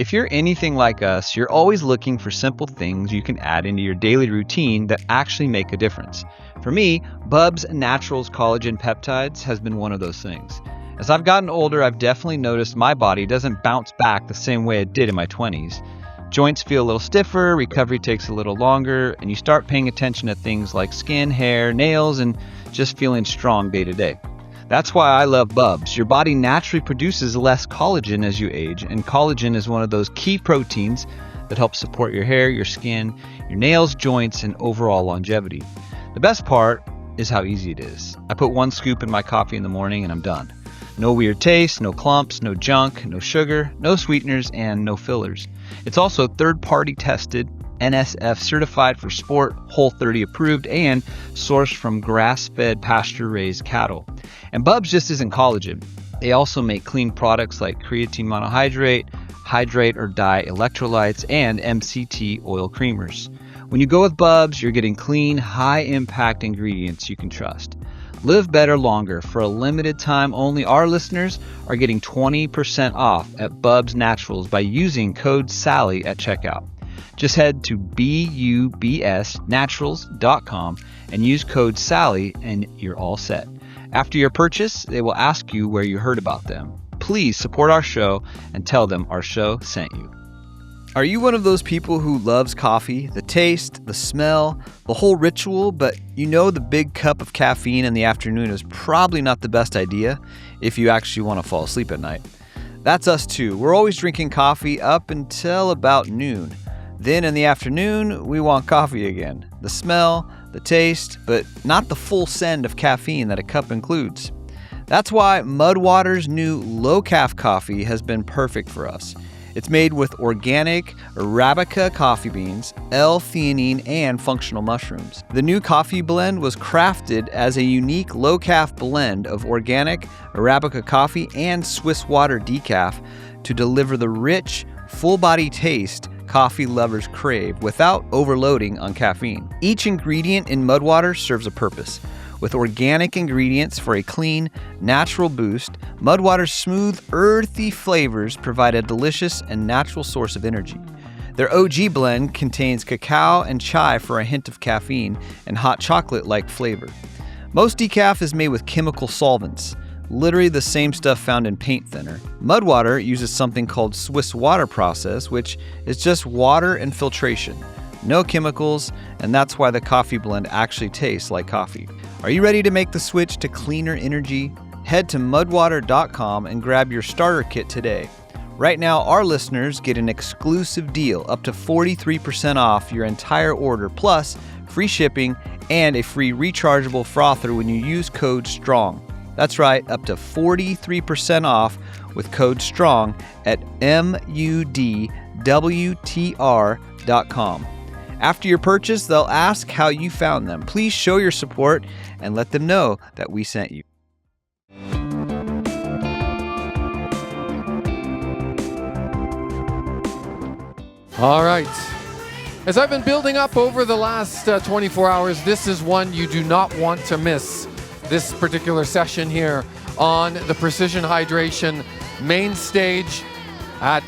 If you're anything like us, you're always looking for simple things you can add into your daily routine that actually make a difference. For me, Bubs Naturals Collagen Peptides has been one of those things. As I've gotten older, I've definitely noticed my body doesn't bounce back the same way it did in my 20s. Joints feel a little stiffer, recovery takes a little longer, and you start paying attention to things like skin, hair, nails, and just feeling strong day to day. That's why I love Bubs. Your body naturally produces less collagen as you age, and collagen is one of those key proteins that helps support your hair, your skin, your nails, joints, and overall longevity. The best part is how easy it is. I put 1 scoop in my coffee in the morning and I'm done. No weird taste, no clumps, no junk, no sugar, no sweeteners, and no fillers. It's also third-party tested, NSF certified for sport, Whole30 approved, and sourced from grass-fed, pasture-raised cattle. And Bubs just isn't collagen. They also make clean products like creatine monohydrate, hydrate or dye electrolytes, and MCT oil creamers. When you go with Bubs, you're getting clean, high-impact ingredients you can trust. Live better longer. For a limited time only, our listeners are getting 20% off at Bubs Naturals by using code SALLY at checkout. Just head to bubsnaturals.com and use code SALLY and you're all set. After your purchase, they will ask you where you heard about them. Please support our show and tell them our show sent you. Are you one of those people who loves coffee, the taste, the smell, the whole ritual, but you know the big cup of caffeine in the afternoon is probably not the best idea if you actually want to fall asleep at night? That's us too. We're always drinking coffee up until about noon. Then in the afternoon, we want coffee again. The smell, the taste, but not the full send of caffeine that a cup includes. That's why MudWtr's new low-caf coffee has been perfect for us. It's made with organic Arabica coffee beans, L-theanine, and functional mushrooms. The new coffee blend was crafted as a unique low-caf blend of organic Arabica coffee and Swiss water decaf to deliver the rich, full-body taste coffee lovers crave without overloading on caffeine. Each ingredient in MudWtr serves a purpose. With organic ingredients for a clean, natural boost, MudWtr's smooth, earthy flavors provide a delicious and natural source of energy. Their OG blend contains cacao and chai for a hint of caffeine and hot chocolate-like flavor. Most decaf is made with chemical solvents, literally the same stuff found in paint thinner. MudWtr uses something called Swiss water process, which is just water and filtration. No chemicals, and that's why the coffee blend actually tastes like coffee. Are you ready to make the switch to cleaner energy? Head to MudWtr.com and grab your starter kit today. Right now, our listeners get an exclusive deal up to 43% off your entire order, plus free shipping and a free rechargeable frother when you use code STRONG. That's right, up to 43% off with code STRONG at MudWtr.com. After your purchase, they'll ask how you found them. Please show your support and let them know that we sent you. All right. As I've been building up over the last 24 hours, this is one you do not want to miss. This particular session here on the Precision Hydration main stage at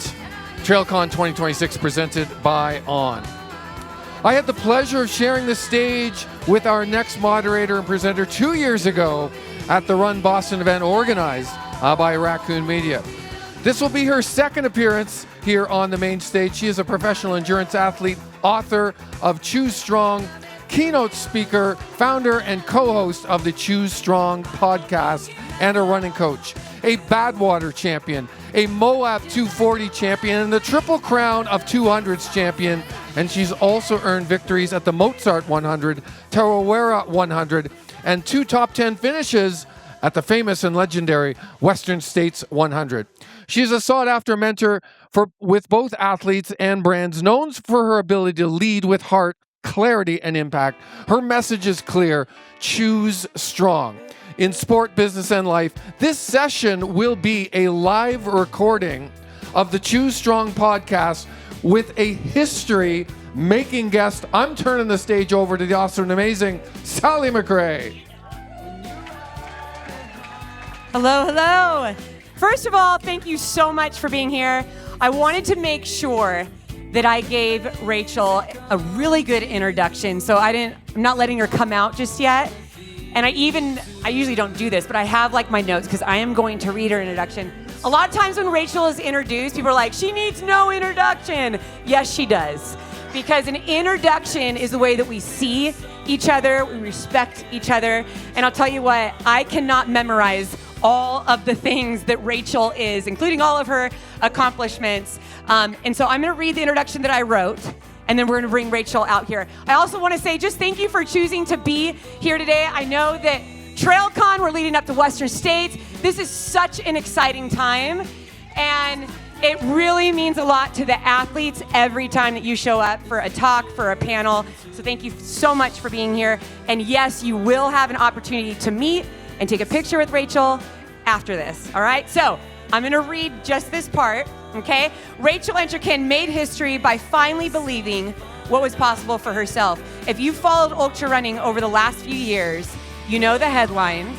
TrailCon 2026 presented by On. I had the pleasure of sharing the stage with our next moderator and presenter 2 years ago at the Run Boston event organized by Raccoon Media. This will be her second appearance here on the main stage. She is a professional endurance athlete, author of Choose Strong, keynote speaker, founder and co-host of the Choose Strong podcast, and a running coach, a Badwater champion, a Moab 240 champion, and the Triple Crown of 200s champion. And she's also earned victories at the MudWtr 100, Tarawera 100, and 2 top 10 finishes at the famous and legendary Western States 100. She's a sought-after mentor with both athletes and brands, known for her ability to lead with heart, clarity, and impact. Her message is clear: choose strong. In sport, business, and life, this session will be a live recording of the Choose Strong podcast with a history-making guest. I'm turning the stage over to the awesome and amazing Sally McRae. Hello, hello. First of all, thank you so much for being here. I wanted to make sure that I gave Rachel a really good introduction, so I'm not letting her come out just yet. And I usually don't do this, but I have like my notes because I am going to read her introduction. A lot of times when Rachel is introduced, people are like, she needs no introduction. Yes, she does. Because an introduction is the way that we see each other, we respect each other. And I'll tell you what, I cannot memorize all of the things that Rachel is, including all of her accomplishments. And so I'm going to read the introduction that I wrote, and then we're going to bring Rachel out here. I also want to say just thank you for choosing to be here today. I know that TrailCon, we're leading up to Western States. This is such an exciting time, and it really means a lot to the athletes every time that you show up for a talk, for a panel. So thank you so much for being here. And yes, you will have an opportunity to meet and take a picture with Rachel after this, all right? So I'm going to read just this part, okay? Rachel Entrekin made history by finally believing what was possible for herself. If you followed ultra running over the last few years, you know the headlines.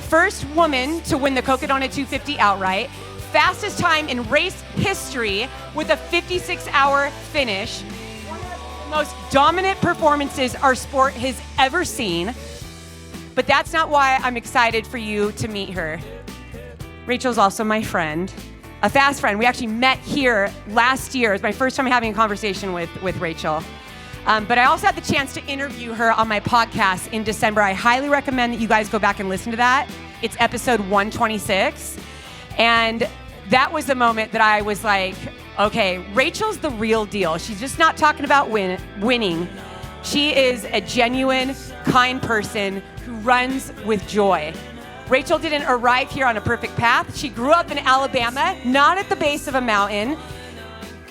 First woman to win the Cocodona 250 outright. Fastest time in race history with a 56-hour finish. One of the most dominant performances our sport has ever seen. But that's not why I'm excited for you to meet her. Rachel's also my friend, a fast friend. We actually met here last year. It was my first time having a conversation with Rachel. But I also had the chance to interview her on my podcast in December. I highly recommend that you guys go back and listen to that. It's episode 126. And that was the moment that I was like, okay, Rachel's the real deal. She's just not talking about winning. She is a genuine, kind person who runs with joy. Rachel didn't arrive here on a perfect path. She grew up in Alabama, not at the base of a mountain.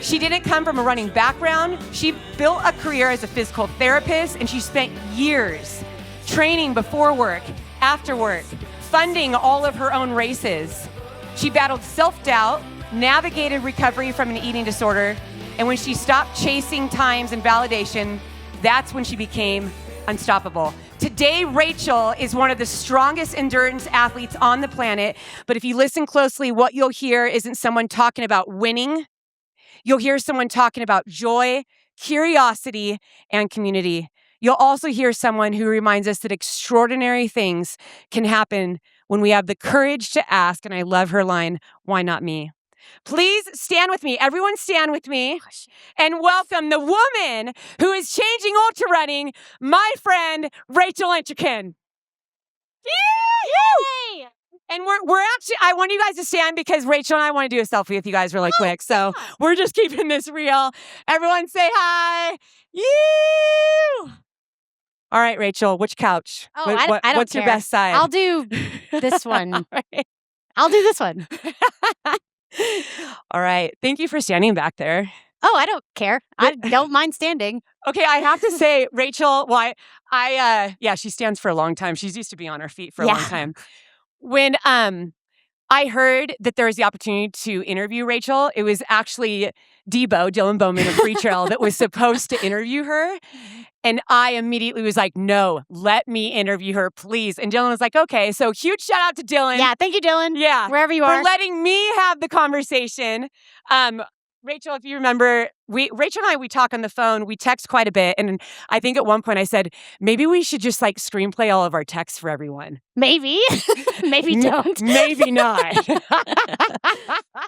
She didn't come from a running background. She built a career as a physical therapist, and she spent years training before work, after work, funding all of her own races. She battled self-doubt, navigated recovery from an eating disorder, and when she stopped chasing times and validation, that's when she became unstoppable. Today, Rachel is one of the strongest endurance athletes on the planet, but if you listen closely, what you'll hear isn't someone talking about winning. You'll hear someone talking about joy, curiosity, and community. You'll also hear someone who reminds us that extraordinary things can happen when we have the courage to ask, and I love her line, why not me? Please stand with me. Everyone stand with me and welcome the woman who is changing ultra running, my friend, Rachel Entrekin. Yay! And we're actually, I want you guys to stand because Rachel and I want to do a selfie with you guys really quick. So we're just keeping this real. Everyone say hi. You. All right, Rachel, which couch? Oh, I don't what's care. your best side? I'll do this one. Right. I'll do this one. All right. Thank you for standing back there. Oh, I don't care. I don't mind standing. Okay, I have to say, Rachel, yeah, she stands for a long time. She's used to be on her feet for a long time. When I heard that there was the opportunity to interview Rachel, it was actually Dylan Bowman of Free Trail that was supposed to interview her. And I immediately was like, no, let me interview her, please. And Dylan was like, okay. So huge shout out to Dylan. Yeah, thank you, Dylan. Yeah. Wherever you for are. letting me have the conversation. Rachel, if you remember, Rachel and I, we talk on the phone, we text quite a bit. And I think at one point I said, maybe we should just like screenplay all of our texts for everyone. Maybe. Maybe don't. Maybe not.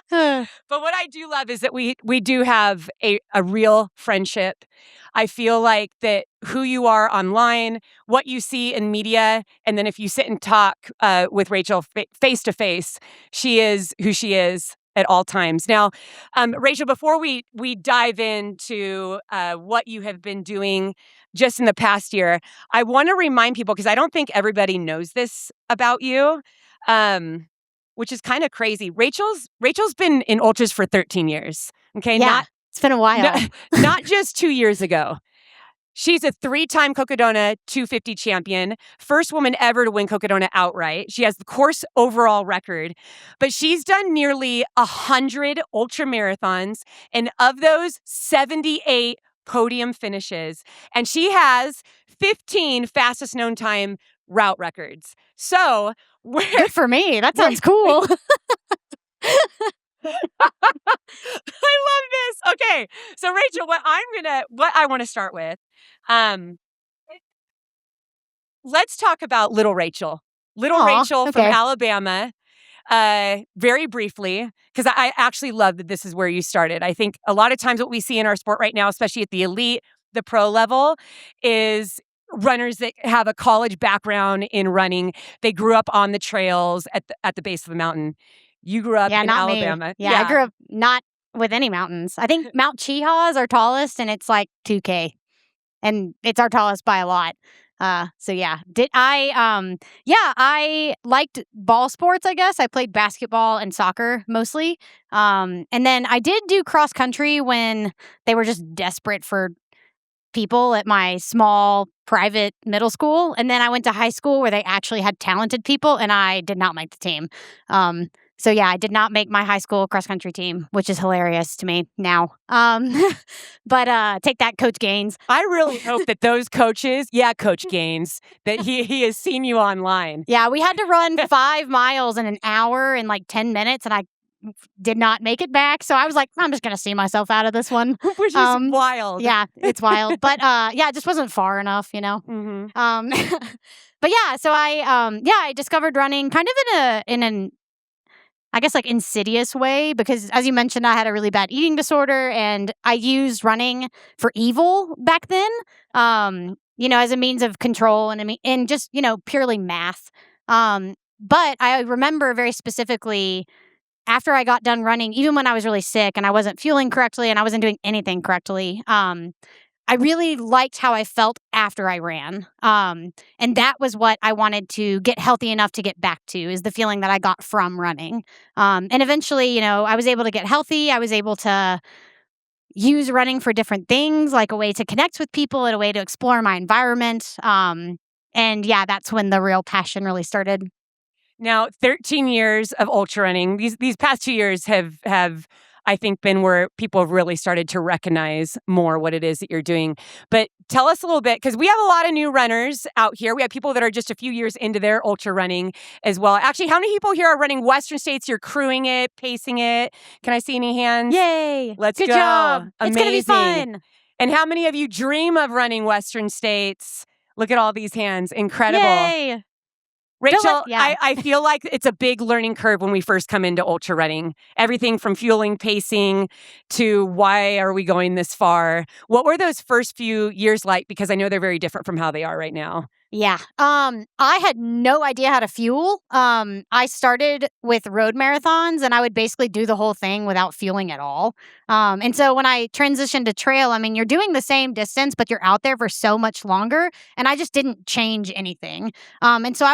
But what I do love is that we do have a real friendship. I feel like that who you are online, what you see in media, and then if you sit and talk with Rachel face to face, she is who she is at all times. Now, Rachel, before we dive into what you have been doing just in the past year, I want to remind people, because I don't think everybody knows this about you, which is kind of crazy. Rachel's been in ultras for 13 years. Okay, yeah, it's been a while. Not just 2 years ago. She's a 3-time Cocodona 250 champion, first woman ever to win Cocodona outright. She has the course overall record, but she's done nearly 100 ultra marathons, and of those, 78 podium finishes. And she has 15 fastest known time route records. So Good for me. That sounds cool. I love this. Okay. So Rachel, what I want to start with, let's talk about little Rachel. Little Aw, Rachel from okay. Alabama. Very briefly, because I actually love that this is where you started. I think a lot of times what we see in our sport right now, especially at the elite, the pro level, is runners that have a college background in running. They grew up on the trails at the base of the mountain. You grew up in not Alabama. me. Yeah, I grew up not with any mountains. I think Mount Cheehaw is our tallest, and it's like 2K, and it's our tallest by a lot. So yeah, I liked ball sports, I guess. I played basketball and soccer mostly. And then I did do cross country when they were just desperate for people at my small private middle school. And then I went to high school where they actually had talented people, and I did not make the team. So yeah, I did not make my high school cross country team, which is hilarious to me now. But take that, Coach Gaines. I really hope that those coaches, Coach Gaines, that he has seen you online. Yeah, we had to run 5 miles in an hour in like 10 minutes, and I did not make it back. So I was like, I'm just going to see myself out of this one. Which is wild. Yeah, it's wild. But it just wasn't far enough, you know? Mm-hmm. But yeah, so I discovered running kind of in an I guess like insidious way, because as you mentioned, I had a really bad eating disorder, and I used running for evil back then, as a means of control and just, purely math. But I remember very specifically after I got done running, even when I was really sick and I wasn't fueling correctly and I wasn't doing anything correctly, I really liked how I felt after I ran. And that was what I wanted to get healthy enough to get back to, is the feeling that I got from running. And eventually, I was able to get healthy. I was able to use running for different things, like a way to connect with people and a way to explore my environment. And yeah, that's when the real passion really started. Now, 13 years of ultra running. These past 2 years have I think been where people have really started to recognize more what it is that you're doing. But tell us a little bit, because we have a lot of new runners out here. We have people that are just a few years into their ultra running as well. Actually, how many people here are running Western States? You're crewing it, pacing it. Can I see any hands? Yay! Let's Good go. job. Amazing. It's going to be fun. And how many of you dream of running Western States? Look at all these hands. Incredible. Yay! Rachel, yeah. I feel like it's a big learning curve when we first come into ultra running. Everything from fueling, pacing, to why are we going this far? What were those first few years like? Because I know they're very different from how they are right now. Yeah. I had no idea how to fuel. I started with road marathons, and I would basically do the whole thing without fueling at all. And so when I transitioned to trail, you're doing the same distance, but you're out there for so much longer, and I just didn't change anything. And so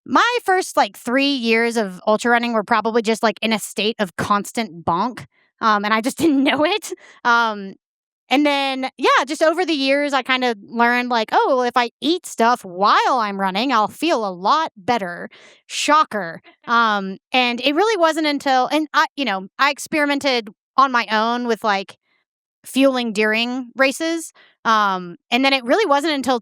my first 3 years of ultra running were probably just in a state of constant bonk. And I just didn't know it. And then, just over the years, I kind of learned if I eat stuff while I'm running, I'll feel a lot better. Shocker. And it really wasn't until, and I experimented on my own with fueling during races. And then it really wasn't until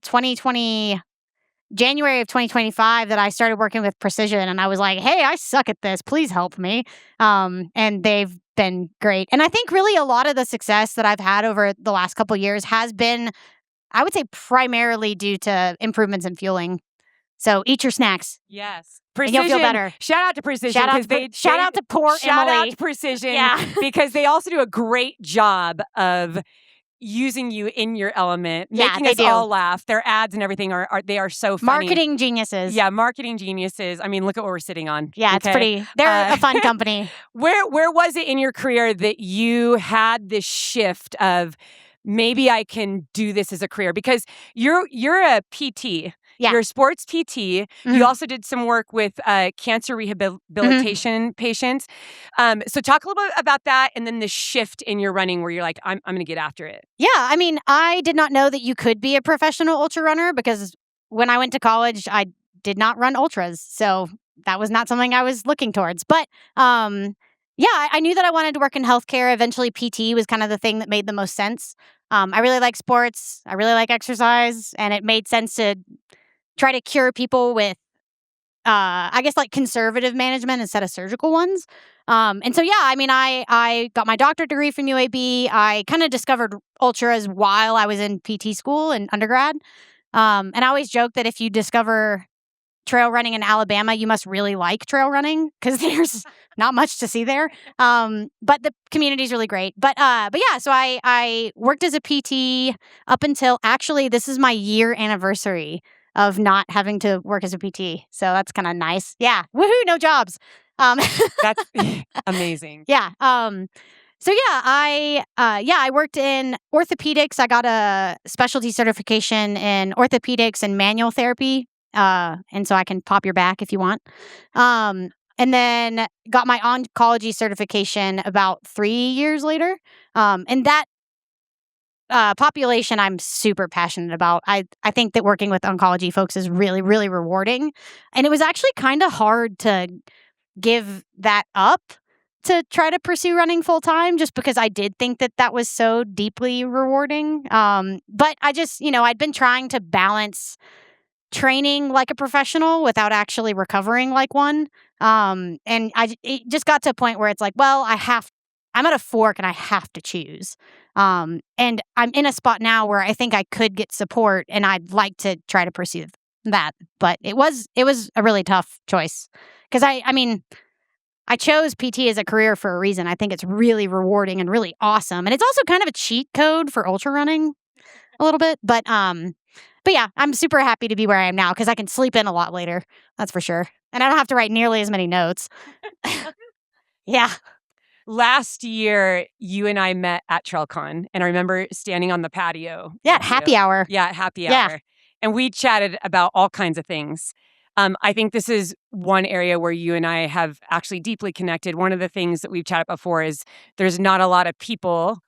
January of 2025 that I started working with Precision, and I was like, hey, I suck at this. Please help me. And they've been great. And I think really a lot of the success that I've had over the last couple of years has been, I would say, primarily due to improvements in fueling. So eat your snacks. Yes. Precision. And you'll feel better. Shout out to Precision. Shout out to poor Emily. Shout out to Precision. Because they also do a great job of using you in your element, making us all laugh. Their ads and everything are so funny. Marketing geniuses. Yeah, marketing geniuses. Look at what we're sitting on. Yeah, it's pretty. They're a fun company. Where was it in your career that you had this shift of maybe I can do this as a career? Because you're a PT. Yeah. You're a sports PT. Mm-hmm. You also did some work with cancer rehabilitation patients. So talk a little bit about that, and then the shift in your running where you're like, I'm going to get after it. Yeah. I did not know that you could be a professional ultra runner, because when I went to college, I did not run ultras. So that was not something I was looking towards. But I knew that I wanted to work in healthcare. Eventually, PT was kind of the thing that made the most sense. I really like sports. I really like exercise. And it made sense to try to cure people with, I guess, like conservative management instead of surgical ones. And so, yeah, I mean, I got my doctorate degree from UAB. I kind of discovered ultras while I was in PT school and undergrad. And I always joke that if you discover trail running in Alabama, you must really like trail running because there's not much to see there. But the community is really great. But yeah, so I worked as a PT up until actually this is my year anniversary of not having to work as a PT. So that's kind of nice. Yeah. Woohoo, no jobs. That's amazing. Yeah. So yeah, I worked in orthopedics. I got a specialty certification in orthopedics and manual therapy. And so I can pop your back if you want. And then got my oncology certification about 3 years later. And that population I'm super passionate about. I think that working with oncology folks is really, really rewarding. And it was actually kind of hard to give that up to try to pursue running full time just because I did think that that was so deeply rewarding. But I just, I'd been trying to balance training like a professional without actually recovering like one. And it just got to a point where it's like, well, I'm at a fork and I have to choose. And I'm in a spot now where I think I could get support and I'd like to try to pursue that. But it was a really tough choice because I chose PT as a career for a reason. I think it's really rewarding and really awesome. And it's also kind of a cheat code for ultra running a little bit. But yeah, I'm super happy to be where I am now because I can sleep in a lot later. That's for sure. And I don't have to write nearly as many notes. Yeah. Last year, you and I met at TrailCon, and I remember standing on the patio. Yeah, at happy hour. Yeah, at happy hour. And we chatted about all kinds of things. I think this is one area where you and I have actually deeply connected. One of the things that we've chatted before is there's not a lot of people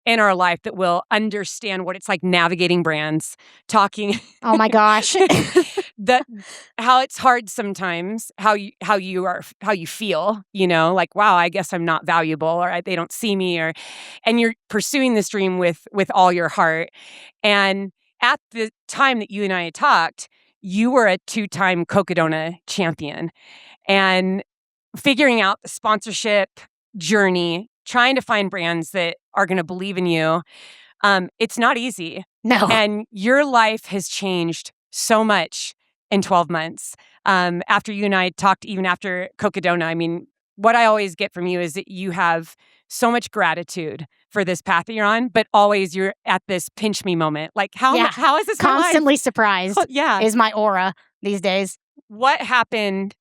in our life that will understand what it's like navigating brands, talking. Oh my gosh. How it's hard sometimes, how you feel, like, wow, I guess I'm not valuable or they don't see me and you're pursuing this dream with all your heart. And at the time that you and I had talked, you were a 2-time Cocodona champion and figuring out the sponsorship journey, trying to find brands that are going to believe in you. It's not easy. No. And your life has changed so much in 12 months. After you and I talked, even after Cocodona, I mean, what I always get from you is that you have so much gratitude for this path that you're on, but always you're at this pinch me moment. Like, how is this constantly surprised? Yeah. Is my aura these days. What happened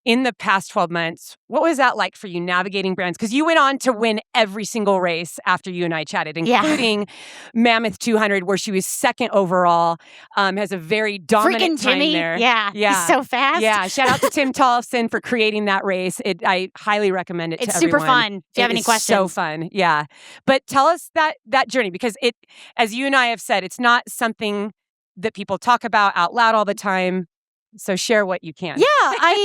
in the past 12 months? What was that like for you navigating brands? Because you went on to win every single race after you and I chatted, including Mammoth 200, where she was second overall, has a very dominant freaking time Jimmy. there. Yeah. He's so fast. Yeah. Shout out to Tim Tollefson for creating that race. I highly recommend it to everyone. It's super fun. If you have any questions. So fun. Yeah. But tell us that journey, because it, as you and I have said, it's not something that people talk about out loud all the time. So share what you can. Yeah,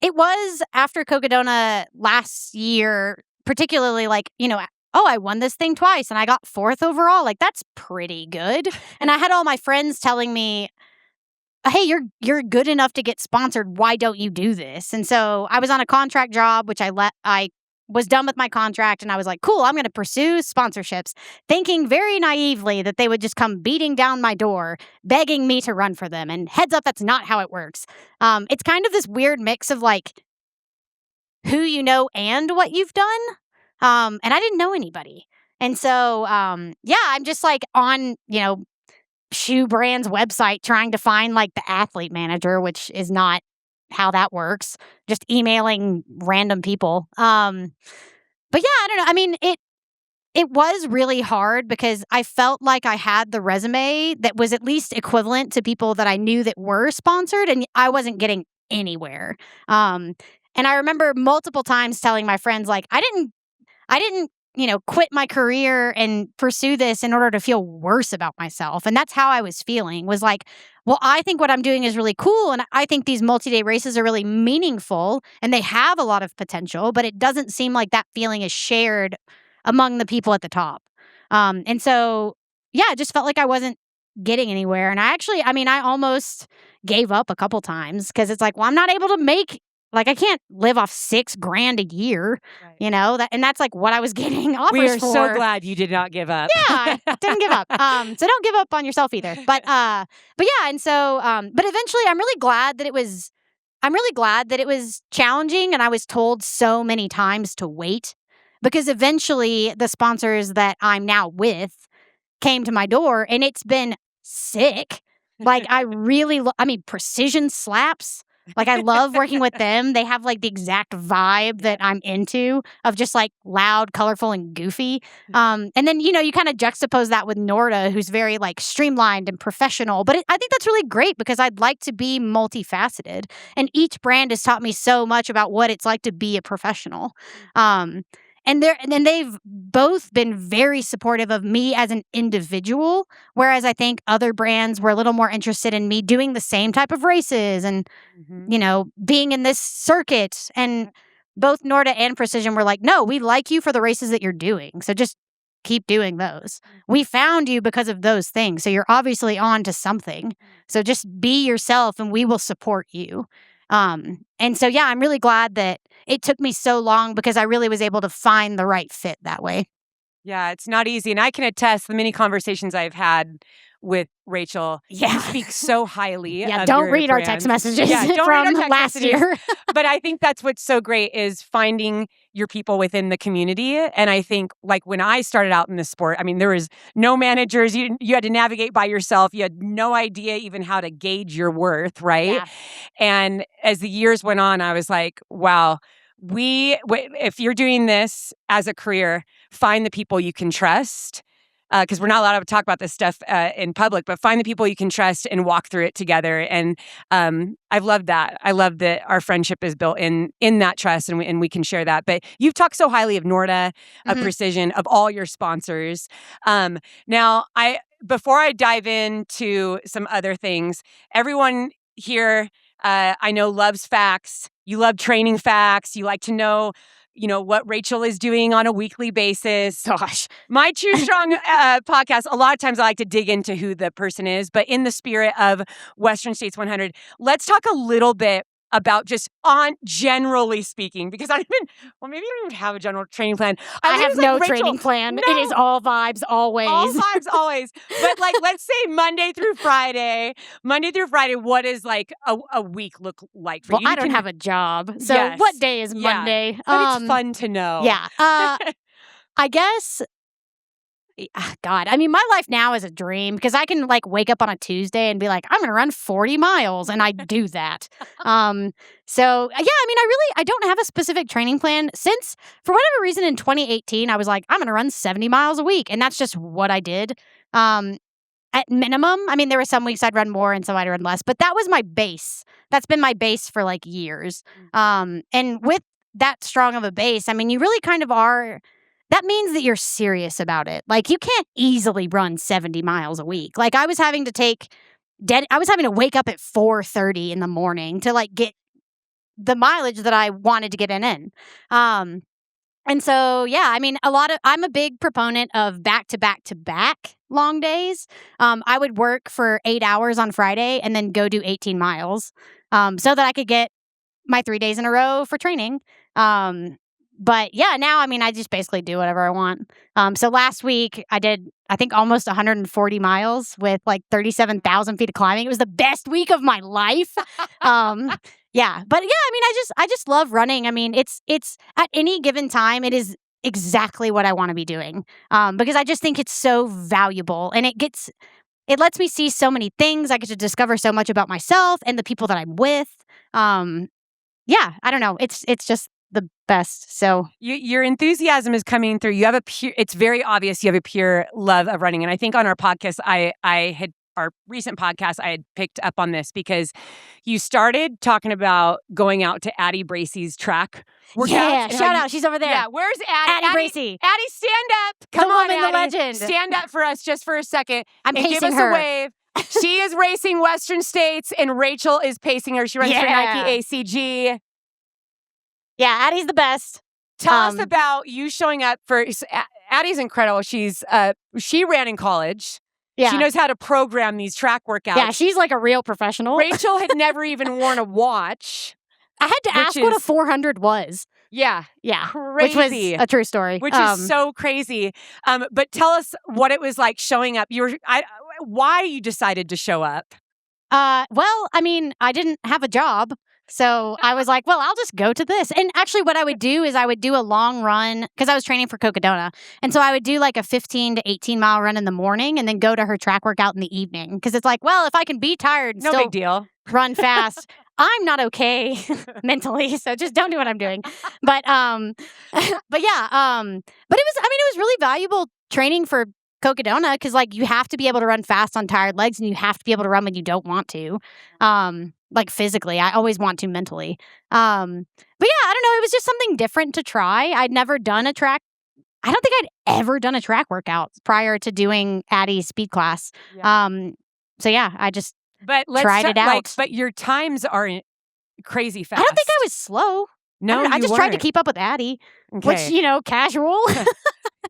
it was after Cocodona last year, particularly like, I won this thing twice and I got 4th overall. Like, that's pretty good. And I had all my friends telling me, hey, you're good enough to get sponsored. Why don't you do this? And so I was on a contract job, which I was done with my contract, and I was like, cool, I'm going to pursue sponsorships, thinking very naively that they would just come beating down my door, begging me to run for them. And heads up, that's not how it works. It's kind of this weird mix of like who you know and what you've done. And I didn't know anybody. And so, I'm just like on, Shoe Brand's website trying to find like the athlete manager, which is not how that works, just emailing random people. But yeah, I don't know. I mean, it was really hard because I felt like I had the resume that was at least equivalent to people that I knew that were sponsored, and I wasn't getting anywhere. And I remember multiple times telling my friends, like, I didn't, quit my career and pursue this in order to feel worse about myself. And that's how I was feeling, was like, well, I think what I'm doing is really cool. And I think these multi-day races are really meaningful and they have a lot of potential, but it doesn't seem like that feeling is shared among the people at the top. And so, yeah, it just felt like I wasn't getting anywhere. And I almost gave up a couple times because it's like, well, I'm not able to make, like, I can't live off $6,000 a year, Right. you know, and that's like what I was getting offers We are for. so glad you did not give up. Yeah, I didn't give up. So don't give up on yourself either. But yeah, and so, but eventually I'm really glad that it was challenging, and I was told so many times to wait, because eventually the sponsors that I'm now with came to my door, and it's been sick. Like, I really, Precision Slaps. Like, I love working with them. They have like the exact vibe that I'm into, of just like loud, colorful, and goofy. And then, you kind of juxtapose that with Norda, who's very like streamlined and professional. But I think that's really great, because I'd like to be multifaceted. And each brand has taught me so much about what it's like to be a professional. And they've both been very supportive of me as an individual, whereas I think other brands were a little more interested in me doing the same type of races and, being in this circuit. And both Norda and Precision were like, no, we like you for the races that you're doing. So just keep doing those. We found you because of those things. So you're obviously on to something. So just be yourself and we will support you. And so, yeah, I'm really glad that it took me so long, because I really was able to find the right fit that way. Yeah, it's not easy. And I can attest the many conversations I've had with Rachel. Yeah. You speak so highly. Yeah, of don't your read our brand. text messages Yeah, don't from read our text last messages. year. But I think that's what's so great, is finding your people within the community. And I think, like, when I started out in the sport, there was no managers. You had to navigate by yourself. You had no idea even how to gauge your worth, right? Yeah. And as the years went on, I was like, wow, if you're doing this as a career, find the people you can trust. Because we're not allowed to talk about this stuff in public, but find the people you can trust and walk through it together. And I've loved that. I love that our friendship is built in that trust, and we can share that. But you've talked so highly of Norda, of Precision, of all your sponsors. Now, before I dive into some other things, everyone here, I know, loves facts. You love training facts. You like to know, what Rachel is doing on a weekly basis. Gosh. My True Strong podcast, a lot of times I like to dig into who the person is, but in the spirit of Western States 100, let's talk a little bit about just on generally speaking, because maybe I don't even have a general training plan. I have no training plan. No. It is all vibes, always. All vibes, always. But like, let's say Monday through Friday, what does like a week look like for you? I don't have a job. So Yes. what day is Monday? But it's fun to know. Yeah. I guess, God, my life now is a dream, because I can like wake up on a Tuesday and be like, I'm going to run 40 miles. And I do that. So yeah, I don't have a specific training plan, since for whatever reason in 2018, I was like, I'm going to run 70 miles a week. And that's just what I did. At minimum, there were some weeks I'd run more and some I'd run less, but that was my base. That's been my base for like years. And with that strong of a base, you really kind of are. That means that you're serious about it. Like, you can't easily run 70 miles a week. Like, I was having to wake up at 4:30 in the morning to like get the mileage that I wanted to get in. And so, yeah, I'm a big proponent of back-to-back-to-back long days. I would work for 8 hours on Friday and then go do 18 miles, so that I could get my 3 days in a row for training. But yeah, now, I just basically do whatever I want. So last week I did, I think, almost 140 miles with like 37,000 feet of climbing. It was the best week of my life. Yeah, but yeah, I just love running. It's at any given time, it is exactly what I want to be doing. Because I just think it's so valuable, and it lets me see so many things. I get to discover so much about myself and the people that I'm with. Yeah, I don't know. It's just the best. So your enthusiasm is coming through. You have it's very obvious you have a pure love of running. And I think on our podcast, our recent podcast, I had picked up on this, because you started talking about going out to Addie Bracey's track workouts. Yeah, shout out. She's over there. Yeah, where's Addie? Addie Bracey. Addie, stand up. Come the on, woman, Addie. the legend. Stand up for us just for a second. I'm and pacing give us her. a wave. She is racing Western States, and Rachel is pacing her. She runs for Nike ACG. Yeah, Addie's the best. Tell us about you showing up for Addie's incredible. She ran in college. Yeah. She knows how to program these track workouts. Yeah, she's like a real professional. Rachel had never even worn a watch. I had to ask what a 400 was. Yeah. Yeah. Crazy. Which was a true story. Which is so crazy. But tell us what it was like showing up. Why you decided to show up. Well, I mean, I didn't have a job. So I was like, well, I'll just go to this. And actually what I would do is I would do a long run because I was training for Cocodona. And so I would do like a 15 to 18 mile run in the morning and then go to her track workout in the evening. Because it's like, well, if I can be tired and no still big deal. Run fast, I'm not okay mentally. So just don't do what I'm doing. But yeah, but it was really valuable training for Cocodona because like you have to be able to run fast on tired legs and you have to be able to run when you don't want to. Like physically, I always want to mentally. But yeah, I don't know. It was just something different to try. I'd never done a track. I don't think I'd ever done a track workout prior to doing Addie's speed class. Yeah. So yeah, I just let's tried it out. but your times are crazy fast. I don't think I was slow. No, I just tried to weren't. keep up with Addie, Okay. which, casual.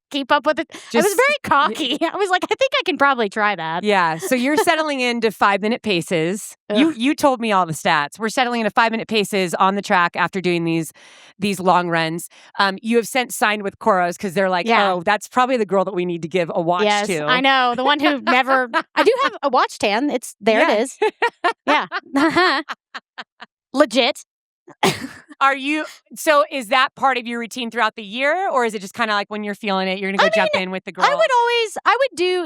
Keep up with it. I was very cocky. I was like, I think I can probably try that. Yeah. So you're settling into 5-minute paces. You told me all the stats. We're settling into 5-minute paces on the track after doing these long runs. You have since signed with Koros because they're like, oh, that's probably the girl that we need to give a watch yes, to. I know. The one who never. I do have a watch tan. It is. Yeah. Legit. So is that part of your routine throughout the year, or is it just kind of like when you're feeling it, you're going to go jump in with the girl?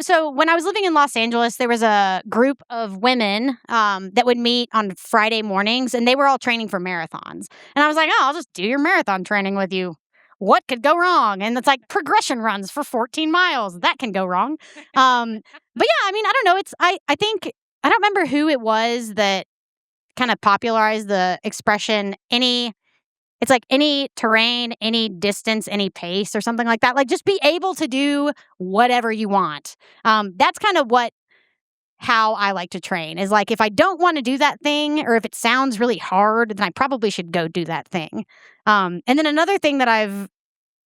So when I was living in Los Angeles, there was a group of women that would meet on Friday mornings, and they were all training for marathons. And I was like, I'll just do your marathon training with you. What could go wrong? And it's like progression runs for 14 miles. That can go wrong. But yeah, I mean, I don't know. I think, I don't remember who it was that kind of popularized the expression, it's like any terrain, any distance, any pace or something like that. Like just be able to do whatever you want. That's kind of how I like to train is like, if I don't want to do that thing or if it sounds really hard, then I probably should go do that thing. And then another thing that I've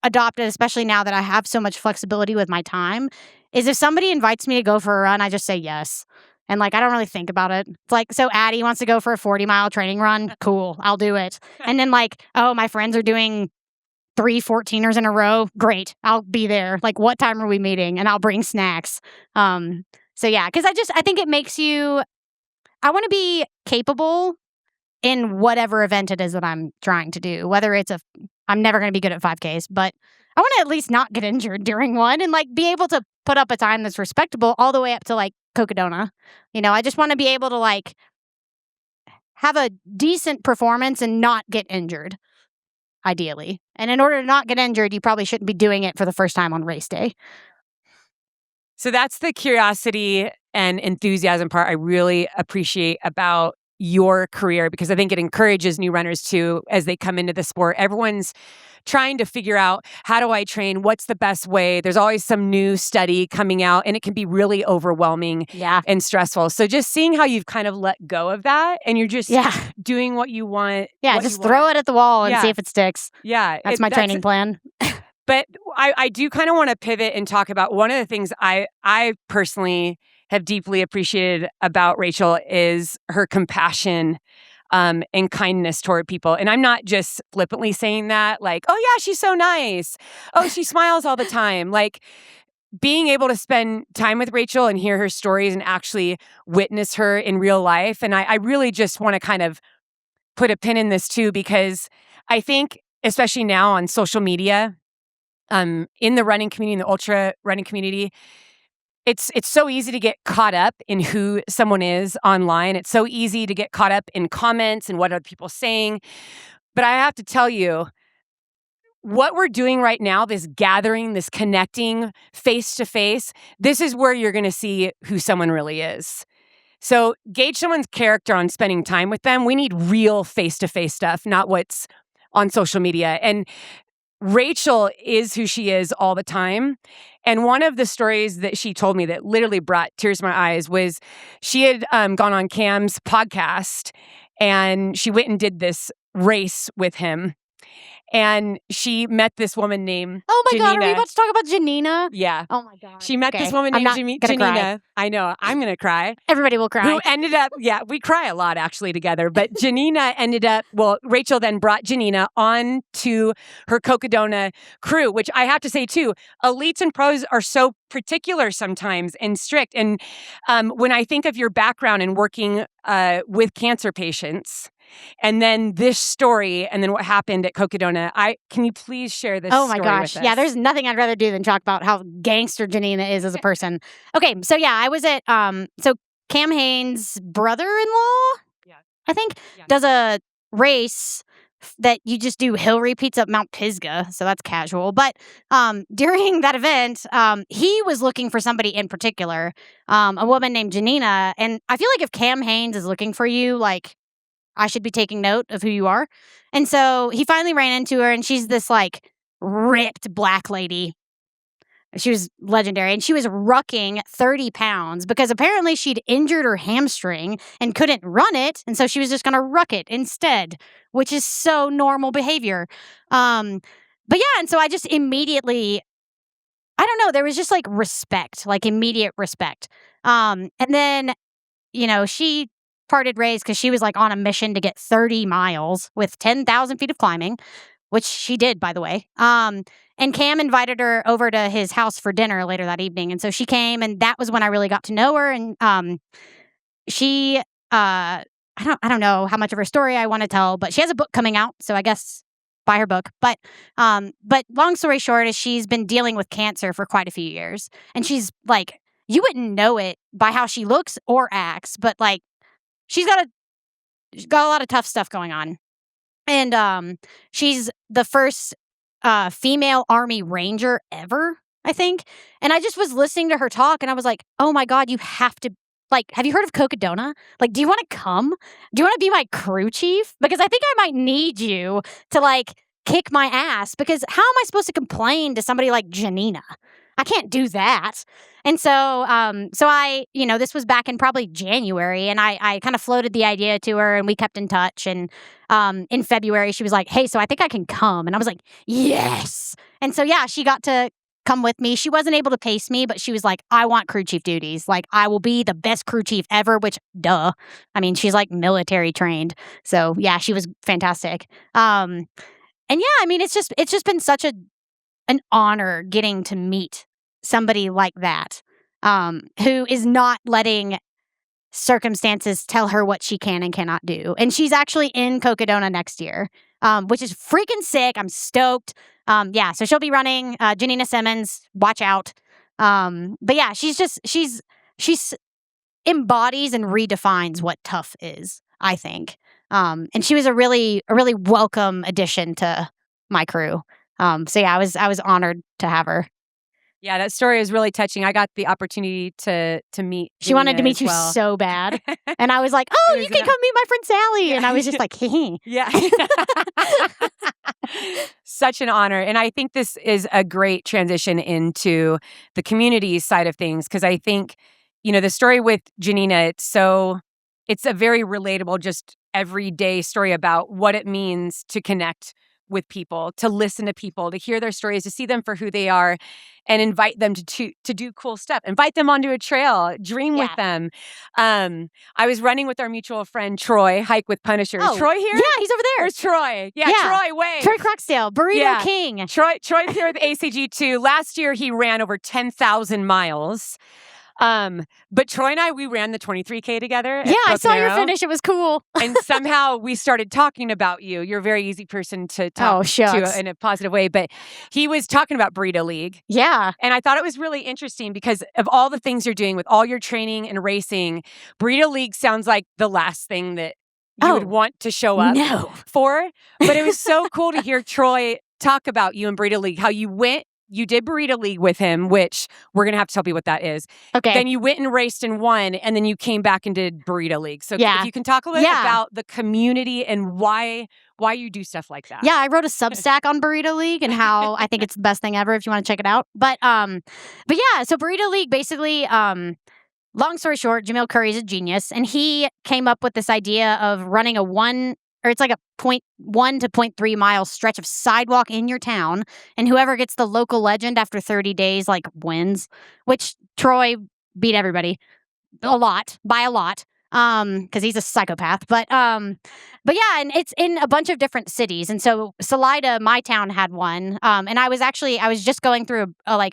adopted, especially now that I have so much flexibility with my time, is if somebody invites me to go for a run, I just say yes. And like, I don't really think about it. It's like, so Addie wants to go for a 40-mile training run. Cool. I'll do it. And then like, oh, my friends are doing 3 14ers in a row. Great. I'll be there. Like, what time are we meeting? And I'll bring snacks. So yeah, because I think it makes you, I want to be capable in whatever event it is that I'm trying to do, whether it's I'm never going to be good at 5Ks, but I want to at least not get injured during one and like be able to put up a time that's respectable all the way up to like Cocodona. I just want to be able to like have a decent performance and not get injured, ideally. And in order to not get injured, you probably shouldn't be doing it for the first time on race day. So that's the curiosity and enthusiasm part I really appreciate about your career, because I think it encourages new runners too as they come into the sport. Everyone's trying to figure out, how do I train? What's the best way? There's always some new study coming out and it can be really overwhelming and stressful. So just seeing how you've kind of let go of that and you're just doing what you want. Yeah, just throw it at the wall and see if it sticks. Yeah. That's my training plan. But I do kind of want to pivot and talk about one of the things I personally have deeply appreciated about Rachel is her compassion and kindness toward people. And I'm not just flippantly saying that, like, oh yeah, she's so nice. Oh, she smiles all the time. Like, being able to spend time with Rachel and hear her stories and actually witness her in real life. And I really just want to kind of put a pin in this too, because I think, especially now on social media, in the running community, in the ultra running community, it's so easy to get caught up in who someone is online. It's so easy to get caught up in comments and what are people saying. But I have to tell you, what we're doing right now, this gathering, this connecting face to face, this is where you're going to see who someone really is. So gauge someone's character on spending time with them. We need real face to face stuff, not what's on social media. And Rachel is who she is all the time. And one of the stories that she told me that literally brought tears to my eyes was she had gone on Cam's podcast and she went and did this race with him. and she met this woman named Oh my God, are we Janina. about to talk about Janina? Yeah. Oh my God. She met this Okay, woman I'm named not gonna Janina. cry. I know. I'm going to cry. Everybody will cry. Who ended up, we cry a lot actually together. But Janina ended up, Rachel then brought Janina on to her Cocodona crew, which I have to say too, elites and pros are so particular sometimes and strict. And when I think of your background in working with cancer patients, and then this story, and then what happened at Cocodona, can you please share this Oh my story gosh. with us? Yeah, there's nothing I'd rather do than talk about how gangster Janina is as a person. Okay, so yeah, I was at so Cam Haines' brother-in-law, I think, does a race that you just do hill repeats up Mount Pisgah, so that's casual. But during that event, he was looking for somebody in particular, a woman named Janina, and I feel like if Cam Haines is looking for you, like, I should be taking note of who you are. And so he finally ran into her, and she's this like ripped black lady. She was legendary, and she was rucking 30 pounds because apparently she'd injured her hamstring and couldn't run it. And so she was just going to ruck it instead, which is so normal behavior. But yeah, and so I just immediately, I don't know, there was just like respect, like immediate respect. And then, she parted ways because she was like on a mission to get 30 miles with 10,000 feet of climbing, which she did, by the way. And Cam invited her over to his house for dinner later that evening. And so she came, and that was when I really got to know her. And she, I don't know how much of her story I want to tell, but she has a book coming out. So I guess buy her book. But long story short is she's been dealing with cancer for quite a few years. And she's like, you wouldn't know it by how she looks or acts, but like, she's got a lot of tough stuff going on. And she's the first female Army Ranger ever, I think. And I just was listening to her talk, and I was like, oh my God, you have to, like, have you heard of Cocodona? Like, do you want to come? Do you want to be my crew chief? Because I think I might need you to, like, kick my ass, because how am I supposed to complain to somebody like Janina? I can't do that. And so I, this was back in probably January, and I kind of floated the idea to her, and we kept in touch. And in February, she was like, hey, so I think I can come. And I was like, yes. And so, yeah, she got to come with me. She wasn't able to pace me, but she was like, I want crew chief duties. Like, I will be the best crew chief ever, which, duh. I mean, she's like military trained. So, yeah, she was fantastic. And yeah, I mean, it's just been such an honor getting to meet somebody like that, who is not letting circumstances tell her what she can and cannot do. And she's actually in Cocodona next year, which is freaking sick. I'm stoked. Yeah, so she'll be running. Janina Simmons, watch out. But yeah, she's embodies and redefines what tough is, I think. And she was a really welcome addition to my crew. So yeah, I was honored to have her. Yeah, that story is really touching. I got the opportunity to meet. She wanted to meet you so bad, and I was like, "Oh, you can come meet my friend Sally." Yeah. And I was just like, "Hee." Yeah, such an honor. And I think this is a great transition into the community side of things, because I think, the story with Janina, it's a very relatable, just everyday story about what it means to connect with people, to listen to people, to hear their stories, to see them for who they are, and invite them to do cool stuff. Invite them onto a trail, dream with them. I was running with our mutual friend Troy, Hike with Punishers. Oh, Troy here? Yeah, he's over there. Where's Troy? Yeah, Troy, wave. Troy Croxdale, Burrito King. Troy's here with ACG too. Last year he ran over 10,000 miles. But Troy and we ran the 23K together. Yeah, I saw your finish. It was cool. And somehow we started talking about you. You're a very easy person to talk to in a positive way. But he was talking about Burrito League. Yeah. And I thought it was really interesting because of all the things you're doing with all your training and racing. Burrito League sounds like the last thing that you would want to show up for. But it was so cool to hear Troy talk about you and Burrito League, how you did Burrito League with him, which we're going to have to tell people what that is. Okay. Then you went and raced and won, and then you came back and did Burrito League. So if you can talk a little bit about the community and why you do stuff like that. Yeah, I wrote a Substack on Burrito League and how I think it's the best thing ever if you want to check it out. But yeah, so Burrito League basically, long story short, Jamil Curry's a genius, and he came up with this idea of running a or it's like a 0.1 to 0.3 mile stretch of sidewalk in your town, and whoever gets the local legend after 30 days like wins, which Troy beat everybody by a lot, because he's a psychopath. But yeah, and it's in a bunch of different cities, and so Salida, my town, had one, and I was just going through a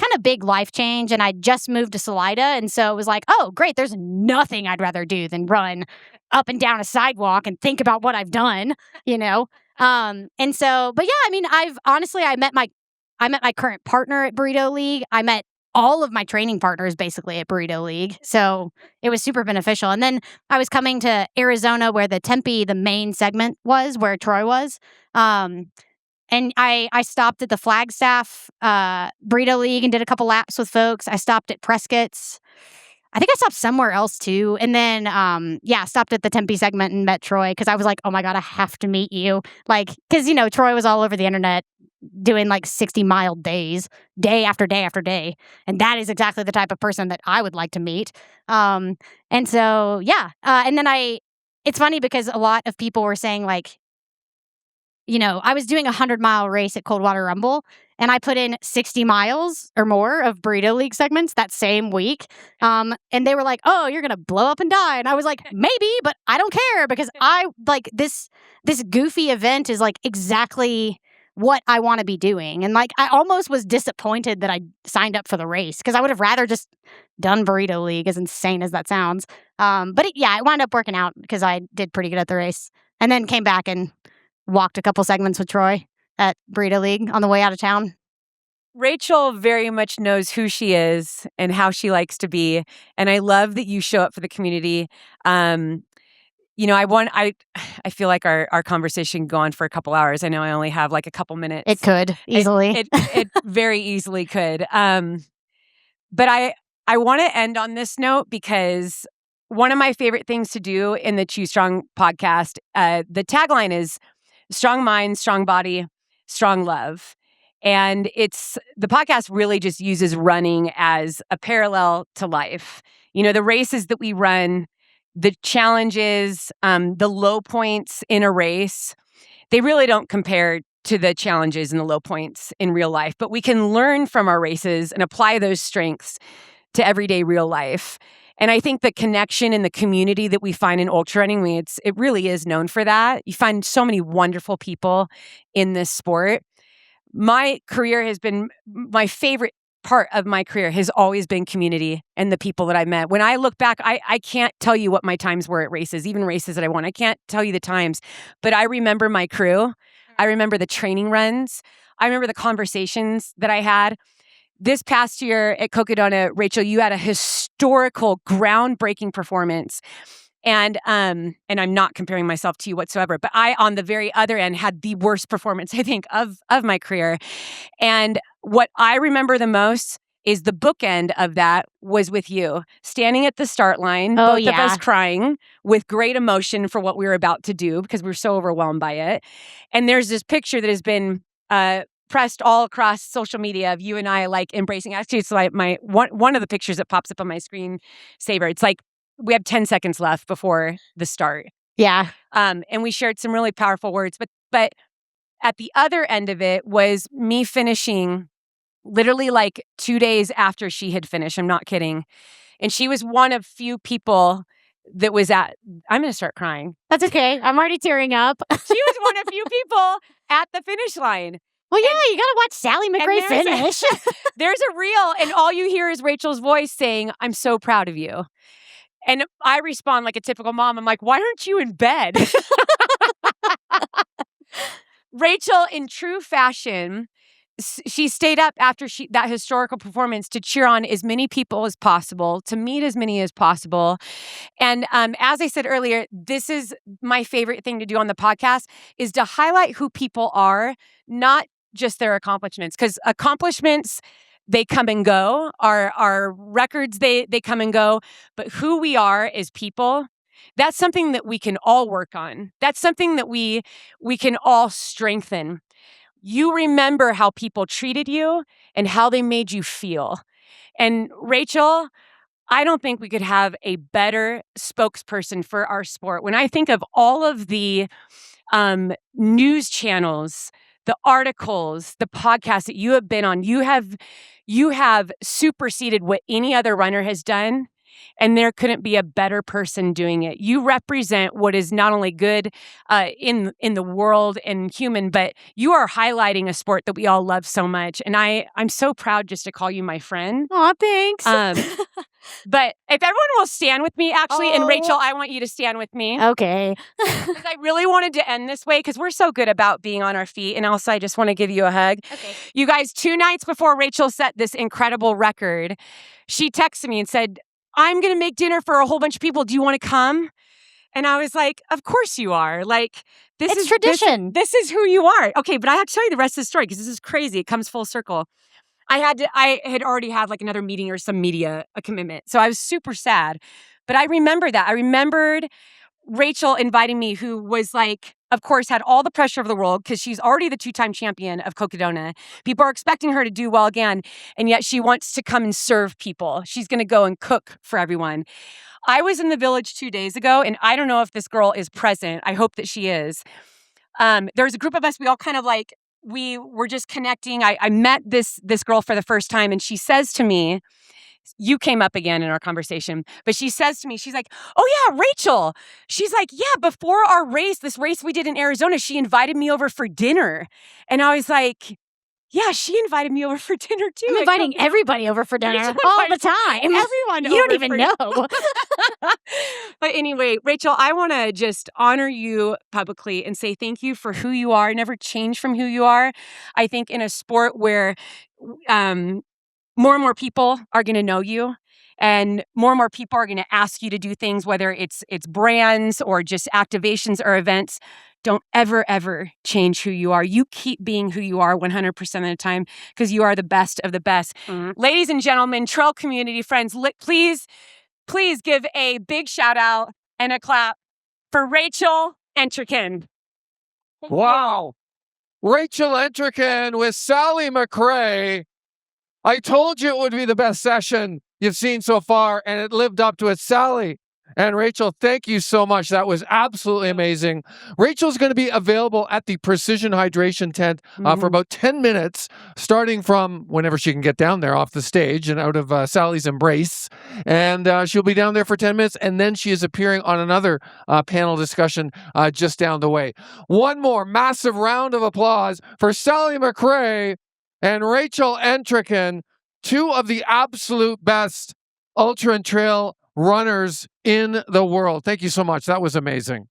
kind of big life change, and I just moved to Salida, and so it was like, oh great, there's nothing I'd rather do than run up and down a sidewalk and think about what I've done, you know. And so, but yeah, I mean, I met my current partner at Burrito League. I met all of my training partners basically at Burrito League, so it was super beneficial. And then I was coming to Arizona, where the main segment was, where Troy was. And I stopped at the Flagstaff Burrito League and did a couple laps with folks. I stopped at Prescott's. I think I stopped somewhere else too. And then, stopped at the Tempe segment and met Troy, because I was like, oh my God, I have to meet you. Like, because, Troy was all over the internet doing like 60-mile days, day after day after day. And that is exactly the type of person that I would like to meet. And so, yeah. And then it's funny because a lot of people were saying like, I was doing a 100-mile race at Coldwater Rumble, and I put in 60 miles or more of Burrito League segments that same week. And they were like, oh, you're going to blow up and die. And I was like, maybe, but I don't care, because I like this goofy event is like exactly what I want to be doing. And like, I almost was disappointed that I signed up for the race, because I would have rather just done Burrito League, as insane as that sounds. But it wound up working out because I did pretty good at the race, and then came back and walked a couple segments with Troy at Burrito League on the way out of town. Rachel very much knows who she is and how she likes to be. And I love that you show up for the community. I feel like our conversation can go on for a couple hours. I know I only have like a couple minutes. It could easily. It very easily could. But I want to end on this note, because one of my favorite things to do in the Choose Strong podcast, the tagline is strong mind, strong body, strong love. And the podcast really just uses running as a parallel to life. The races that we run, the challenges, the low points in a race, they really don't compare to the challenges and the low points in real life. But we can learn from our races and apply those strengths to everyday real life. And I think the connection and the community that we find in ultra running, it really is known for that. You find so many wonderful people in this sport. My favorite part of my career has always been community and the people that I met. When I look back, I can't tell you what my times were at races, even races that I won. I can't tell you the times, but I remember my crew. I remember the training runs. I remember the conversations that I had. This past year at Cocodona, Rachel, you had a historical, groundbreaking performance. And I'm not comparing myself to you whatsoever, but I, on the very other end, had the worst performance, I think, of my career. And what I remember the most is the bookend of that was with you, standing at the start line, both of us crying with great emotion for what we were about to do, because we were so overwhelmed by it. And there's this picture that has been pressed all across social media of you and I like embracing. Actually, it's like one of the pictures that pops up on my screen saver. It's like we have 10 seconds left before the start. Yeah. And we shared some really powerful words. But at the other end of it was me finishing literally like 2 days after she had finished. I'm not kidding. And she was one of few people that was I'm going to start crying. That's okay. I'm already tearing up. She was one of few people at the finish line. Well, yeah, you got to watch Sally McRae finish. There's a reel, and all you hear is Rachel's voice saying, "I'm so proud of you." And I respond like a typical mom. I'm like, why aren't you in bed? Rachel, in true fashion, she stayed up after that historical performance to cheer on as many people as possible, to meet as many as possible. And as I said earlier, this is my favorite thing to do on the podcast, is to highlight who people are, not just their accomplishments. Because accomplishments, they come and go. Our records, they come and go. But who we are as people, that's something that we can all work on. That's something that we can all strengthen. You remember how people treated you and how they made you feel. And Rachel, I don't think we could have a better spokesperson for our sport. When I think of all of the news channels, the articles, the podcasts that you have been on, you have superseded what any other runner has done. And there couldn't be a better person doing it. You represent what is not only good in the world and human, but you are highlighting a sport that we all love so much. And I'm so proud just to call you my friend. Aw, thanks. But if everyone will stand with me, actually, and Oh. Rachel, I want you to stand with me. Okay. Because I really wanted to end this way because we're so good about being on our feet. And also, I just want to give you a hug. Okay. You guys, 2 nights before Rachel set this incredible record, she texted me and said, I'm going to make dinner for a whole bunch of people. Do you want to come? And I was like, of course you are. Like, this It's is tradition. This is who you are. Okay, but I have to tell you the rest of the story because this is crazy. It comes full circle. I had already had like another meeting or some media commitment. So I was super sad. But I remember that. I remembered Rachel inviting me, who was like, of course, had all the pressure of the world because she's already the 2-time champion of Cocodona. People are expecting her to do well again. And yet she wants to come and serve people. She's going to go and cook for everyone. I was in the village 2 days ago, and I don't know if this girl is present. I hope that she is. There was a group of us. We all kind of like, we were just connecting. I met this girl for the first time, and she says to me, you came up again in our conversation, but she says to me, she's like, oh yeah, Rachel. She's like, yeah, before our race, this race we did in Arizona, she invited me over for dinner. And I was like, yeah, she invited me over for dinner too. I'm inviting everybody over for dinner Rachel all the invites time. everyone You don't over even for- know. But anyway, Rachel, I want to just honor you publicly and say thank you for who you are. Never change from who you are. I think in a sport where more and more people are going to know you, and more people are going to ask you to do things, whether it's brands or just activations or events. Don't ever change who you are. You keep being who you are 100% of the time because you are the best of the best. Mm-hmm. Ladies and gentlemen, trail community friends, please give a big shout out and a clap for Rachel Entrekin. Wow. Rachel Entrekin with Sally McRae. I told you it would be the best session you've seen so far, and it lived up to it. Sally and Rachel, thank you so much. That was absolutely amazing. Rachel's going to be available at the Precision Hydration tent for about 10 minutes, starting from whenever she can get down there off the stage and out of Sally's embrace. And she'll be down there for 10 minutes, and then she is appearing on another panel discussion just down the way. One more massive round of applause for Sally McRae and Rachel Entrekin, 2 of the absolute best ultra and trail runners in the world. Thank you so much. That was amazing.